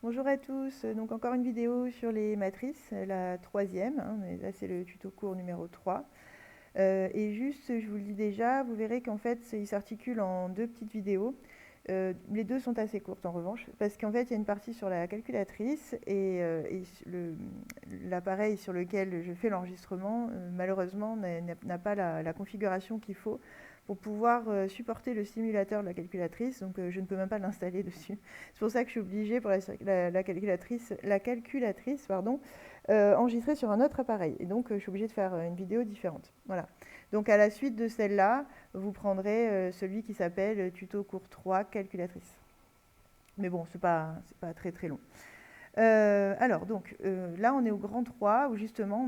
Bonjour à tous, donc encore une vidéo sur les matrices, la troisième, hein, mais là c'est le tuto cours numéro 3. Et juste, je vous le dis déjà, vous verrez qu'en fait il s'articule en deux petites vidéos. Les deux sont assez courtes en revanche, parce qu'en fait il y a une partie sur la calculatrice et l'appareil sur lequel je fais l'enregistrement, malheureusement n'a pas la configuration qu'il faut pour pouvoir supporter le simulateur de la calculatrice, donc je ne peux même pas l'installer dessus. C'est pour ça que je suis obligée pour la calculatrice pardon, enregistrer sur un autre appareil. Et donc je suis obligée de faire une vidéo différente. Voilà. Donc à la suite de celle-là, vous prendrez celui qui s'appelle tuto cours 3 calculatrice. Mais bon, c'est pas très très long. Alors, donc, là, on est au grand 3, où justement,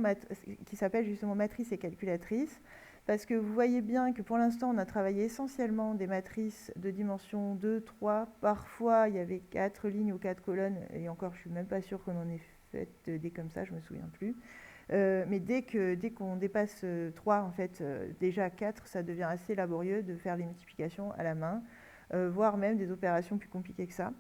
qui s'appelle justement matrice et calculatrice, parce que vous voyez bien que pour l'instant, on a travaillé essentiellement des matrices de dimension 2, 3, parfois il y avait 4 lignes ou 4 colonnes, et encore, je suis même pas sûre qu'on en ait fait des comme ça, je me souviens plus. Mais dès qu'on dépasse 3, en fait, déjà 4, ça devient assez laborieux de faire les multiplications à la main, voire même des opérations plus compliquées que ça.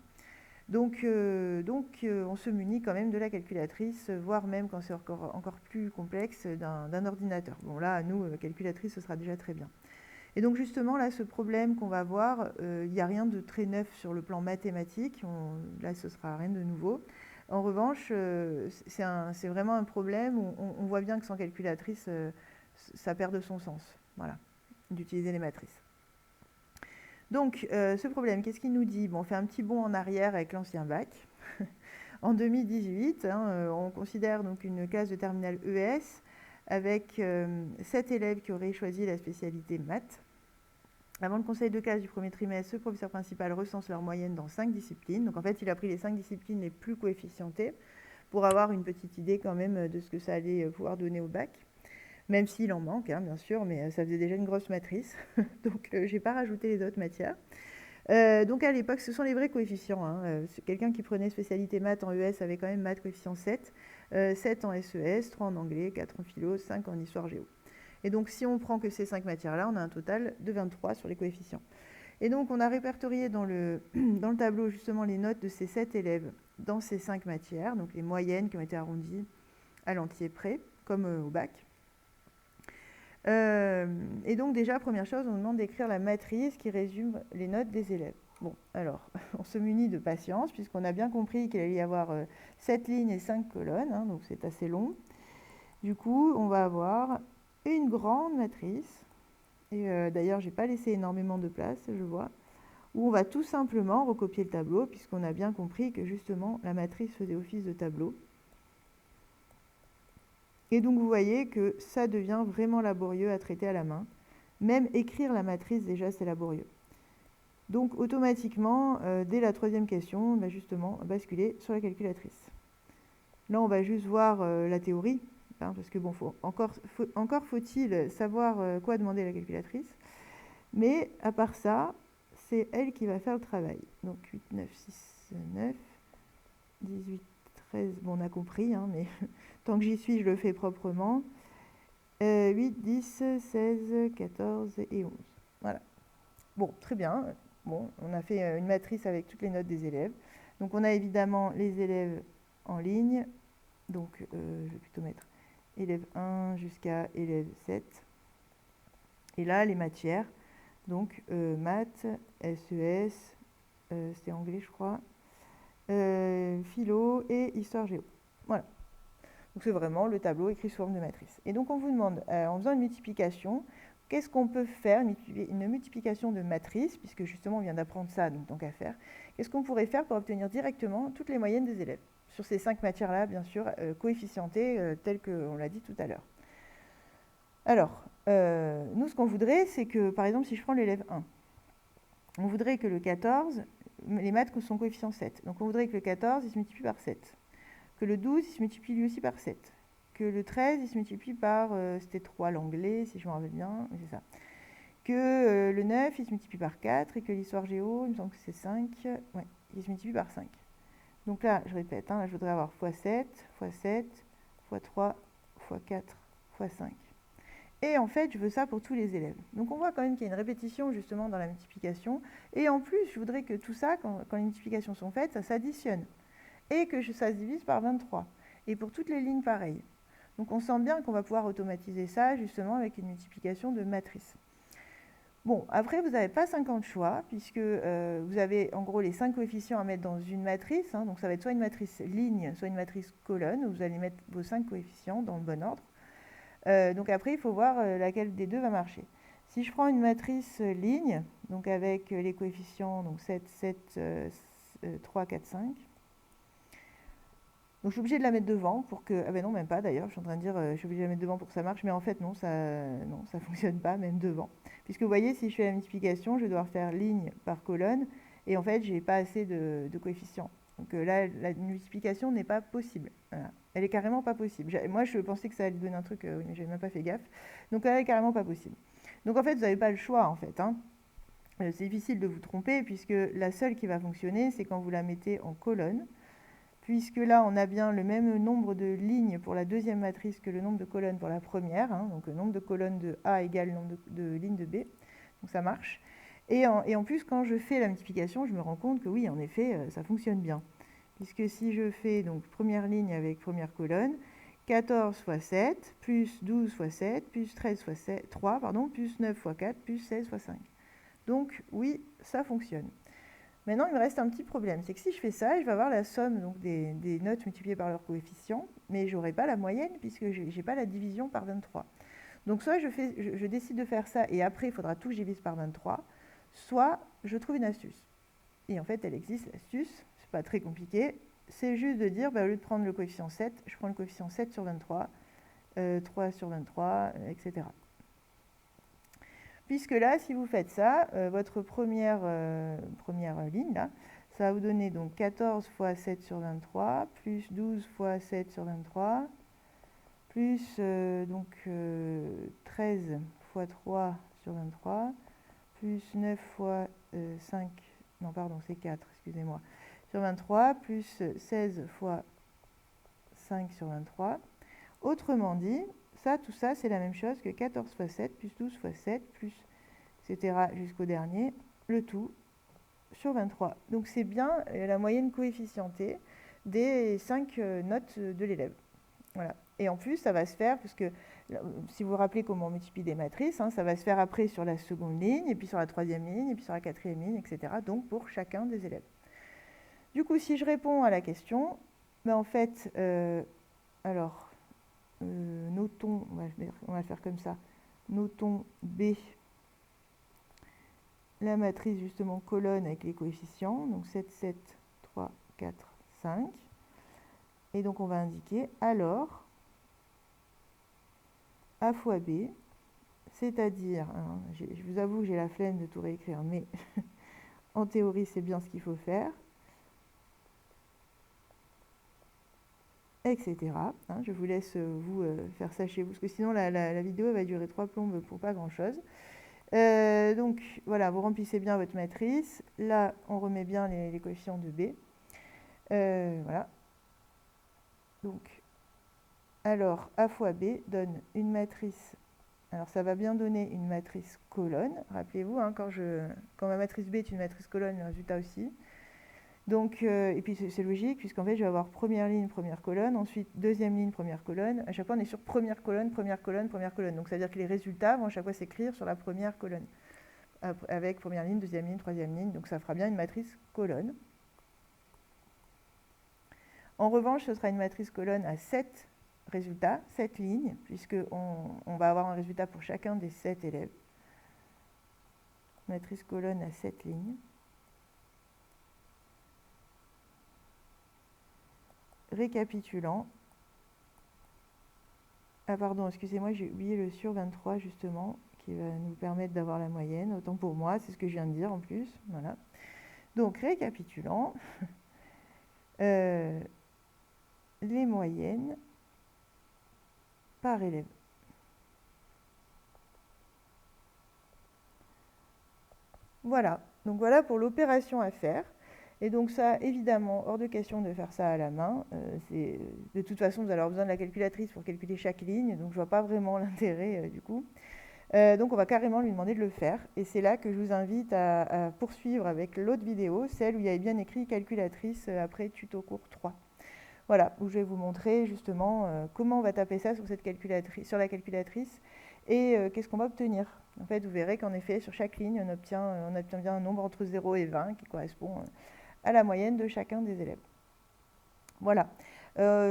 Donc, on se munit quand même de la calculatrice, voire même quand c'est encore plus complexe, d'un ordinateur. Bon là, nous, calculatrice, ce sera déjà très bien. Et donc justement, là, ce problème qu'on va voir, il n'y a rien de très neuf sur le plan mathématique. Là, ce sera rien de nouveau. En revanche, c'est vraiment un problème où on voit bien que sans calculatrice, ça perd de son sens, voilà, d'utiliser les matrices. Donc, ce problème, qu'est-ce qu'il nous dit? Bon, on fait un petit bond en arrière avec l'ancien bac. En 2018, hein, on considère donc une classe de terminale ES avec 7 élèves qui auraient choisi la spécialité maths. Avant le conseil de classe du premier trimestre, ce professeur principal recense leur moyenne dans 5 disciplines. Donc en fait, il a pris les 5 disciplines les plus coefficientées pour avoir une petite idée quand même de ce que ça allait pouvoir donner au bac. Même s'il en manque, hein, bien sûr, mais ça faisait déjà une grosse matrice. Donc je n'ai pas rajouté les autres matières. Donc à l'époque, ce sont les vrais coefficients, hein. Quelqu'un qui prenait spécialité maths en ES avait quand même maths coefficient 7, 7 en SES, 3 en anglais, 4 en philo, 5 en histoire géo. Et donc si on prend que ces 5 matières-là, on a un total de 23 sur les coefficients. Et donc on a répertorié dans le tableau justement les notes de ces 7 élèves dans ces 5 matières, donc les moyennes qui ont été arrondies à l'entier près, comme au bac. Et donc déjà, première chose, on nous demande d'écrire la matrice qui résume les notes des élèves. Bon, alors, on se munit de patience, puisqu'on a bien compris qu'il allait y avoir 7 lignes et 5 colonnes, hein, donc c'est assez long. Du coup, on va avoir une grande matrice, et d'ailleurs, j'ai pas laissé énormément de place, je vois, où on va tout simplement recopier le tableau, puisqu'on a bien compris que justement, la matrice faisait office de tableau. Et donc vous voyez que ça devient vraiment laborieux à traiter à la main. Même écrire la matrice, déjà, c'est laborieux. Donc automatiquement, dès la troisième question, on va justement basculer sur la calculatrice. Là, on va juste voir la théorie, hein, parce que bon, encore faut-il savoir quoi demander à la calculatrice. Mais à part ça, c'est elle qui va faire le travail. Donc 8, 9, 6, 9, 18, 13, bon, on a compris, hein, mais tant que j'y suis, je le fais proprement. 8, 10, 16, 14 et 11. Voilà. Bon, très bien. Bon, on a fait une matrice avec toutes les notes des élèves. Donc on a évidemment les élèves en ligne. Donc je vais plutôt mettre élève 1 jusqu'à élève 7. Et là, les matières. Donc maths, SES, c'était anglais je crois, philo et histoire géo. Voilà. Donc c'est vraiment le tableau écrit sous forme de matrice. Et donc on vous demande, en faisant une multiplication, qu'est-ce qu'on peut faire, une multiplication de matrice, puisque justement on vient d'apprendre ça, donc tant qu'à faire, qu'est-ce qu'on pourrait faire pour obtenir directement toutes les moyennes des élèves, sur ces 5 matières-là, bien sûr, coefficientées, telles qu'on l'a dit tout à l'heure. Alors, nous ce qu'on voudrait, c'est que, par exemple, si je prends l'élève 1, on voudrait que le 14, les maths sont coefficient 7, donc on voudrait que le 14, il se multiplie par 7. Que le 12, il se multiplie lui aussi par 7. Que le 13, il se multiplie par, c'était 3 l'anglais, si je me rappelle bien, c'est ça. Que le 9, il se multiplie par 4, et que l'histoire géo, il me semble que c'est 5, ouais, il se multiplie par 5. Donc là, je répète, hein, là, je voudrais avoir x7, x7, x3, x4, x5. Et en fait, je veux ça pour tous les élèves. Donc on voit quand même qu'il y a une répétition justement dans la multiplication. Et en plus, je voudrais que tout ça, quand les multiplications sont faites, ça s'additionne. et que ça se divise par 23. Et pour toutes les lignes, pareil. Donc on sent bien qu'on va pouvoir automatiser ça justement avec une multiplication de matrices. Bon, après, vous n'avez pas 50 choix, puisque vous avez en gros les 5 coefficients à mettre dans une matrice. Hein, donc ça va être soit une matrice ligne, soit une matrice colonne, où vous allez mettre vos 5 coefficients dans le bon ordre. Donc après, il faut voir laquelle des deux va marcher. Si je prends une matrice ligne, donc avec les coefficients donc 7, 7, 3, 4, 5, donc je suis obligée de la mettre devant pour que... Ah ben non, même pas d'ailleurs, je suis en train de dire je suis obligée de la mettre devant pour que ça marche, mais en fait non, ça ne fonctionne pas, même devant. Puisque vous voyez, si je fais la multiplication, je vais devoir faire ligne par colonne, et en fait, j'ai pas assez de coefficients. Donc là, la multiplication n'est pas possible. Voilà. Elle est carrément pas possible. Moi, je pensais que ça allait donner un truc, oui, mais j'avais même pas fait gaffe. Donc elle est carrément pas possible. Donc en fait, vous n'avez pas le choix, en fait. Hein. C'est difficile de vous tromper, puisque la seule qui va fonctionner, c'est quand vous la mettez en colonne, puisque là, on a bien le même nombre de lignes pour la deuxième matrice que le nombre de colonnes pour la première. Hein, donc le nombre de colonnes de A égale le nombre de lignes de B. Donc ça marche. Et en plus, quand je fais la multiplication, je me rends compte que oui, en effet, ça fonctionne bien. Puisque si je fais donc première ligne avec première colonne, 14 fois 7, plus 12 fois 7, plus 13 fois 7, 3, pardon, plus 9 fois 4, plus 16 fois 5. Donc oui, ça fonctionne. Maintenant, il me reste un petit problème, c'est que si je fais ça, je vais avoir la somme donc, des notes multipliées par leur coefficient, mais je n'aurai pas la moyenne puisque je n'ai pas la division par 23. Donc soit je décide de faire ça et après il faudra tout que je divise par 23, soit je trouve une astuce. Et en fait, elle existe, l'astuce, c'est pas très compliqué, c'est juste de dire, au lieu de prendre le coefficient 7, je prends le coefficient 7 sur 23, 3 sur 23, etc. Puisque là, si vous faites ça, votre première ligne, là, ça va vous donner donc 14 fois 7 sur 23, plus 12 fois 7 sur 23, plus 13 fois 3 sur 23, plus 9 fois 5, non pardon, c'est 4, excusez-moi, sur 23, plus 16 fois 5 sur 23. Autrement dit, tout ça, c'est la même chose que 14 fois 7, plus 12 fois 7, plus, etc. jusqu'au dernier, le tout sur 23. Donc c'est bien la moyenne coefficientée des 5 notes de l'élève. Voilà. Et en plus, ça va se faire, parce que si vous vous rappelez comment on multiplie des matrices, hein, ça va se faire après sur la seconde ligne, et puis sur la troisième ligne, et puis sur la quatrième ligne, etc. Donc pour chacun des élèves. Du coup, si je réponds à la question, en fait, notons, on va le faire comme ça, notons B, la matrice justement colonne avec les coefficients, donc 7, 7, 3, 4, 5. Et donc on va indiquer alors A fois B, c'est-à-dire, hein, je vous avoue que j'ai la flemme de tout réécrire, mais en théorie c'est bien ce qu'il faut faire, etc. Hein, je vous laisse vous faire ça chez vous, parce que sinon la vidéo va durer 3 plombes pour pas grand-chose. Donc voilà, vous remplissez bien votre matrice. Là, on remet bien les coefficients de B. Voilà. Donc, alors, A fois B donne une matrice. Alors, ça va bien donner une matrice colonne. Rappelez-vous, hein, quand ma matrice B est une matrice colonne, le résultat aussi. Donc, et puis c'est logique, puisqu'en fait, je vais avoir première ligne, première colonne, ensuite deuxième ligne, première colonne. À chaque fois, on est sur première colonne, première colonne, première colonne. Donc, ça veut dire que les résultats vont à chaque fois s'écrire sur la première colonne, avec première ligne, deuxième ligne, troisième ligne. Donc, ça fera bien une matrice colonne. En revanche, ce sera une matrice colonne à 7 résultats, 7 lignes, puisqu'on va avoir un résultat pour chacun des 7 élèves. Matrice colonne à 7 lignes. Récapitulant. Ah pardon, excusez-moi, j'ai oublié le sur 23 justement, qui va nous permettre d'avoir la moyenne. Autant pour moi, c'est ce que je viens de dire en plus. Voilà. Donc, récapitulant, les moyennes par élève. Voilà, donc voilà pour l'opération à faire. Et donc ça, évidemment, hors de question de faire ça à la main. De toute façon, vous allez avoir besoin de la calculatrice pour calculer chaque ligne, donc je ne vois pas vraiment l'intérêt du coup. Donc on va carrément lui demander de le faire. Et c'est là que je vous invite à poursuivre avec l'autre vidéo, celle où il y avait bien écrit calculatrice après tuto cours 3. Voilà, où je vais vous montrer justement comment on va taper ça sur, cette calculatrice, sur la calculatrice et qu'est-ce qu'on va obtenir. En fait, vous verrez qu'en effet, sur chaque ligne, on obtient bien un nombre entre 0 et 20 qui correspond à la moyenne de chacun des élèves. Voilà.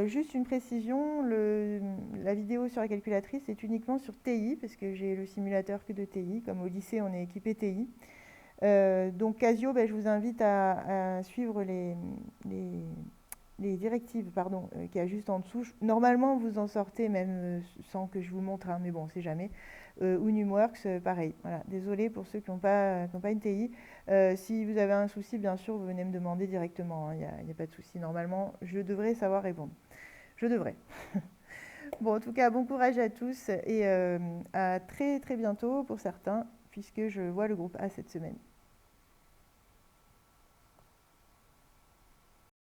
Juste une précision, la vidéo sur la calculatrice est uniquement sur TI, parce que j'ai le simulateur que de TI, comme au lycée on est équipé TI. Donc Casio, je vous invite à suivre les directives qu'il y a juste en dessous. Normalement, vous en sortez même sans que je vous montre, hein, mais bon, on sait jamais. Unimworks, pareil. Voilà. Désolé pour ceux qui n'ont pas une TI. Si vous avez un souci, bien sûr, vous venez me demander directement, hein. Il n'y a pas de souci. Normalement, je devrais savoir répondre. Je devrais. Bon, en tout cas, bon courage à tous et à très très bientôt pour certains, puisque je vois le groupe A cette semaine.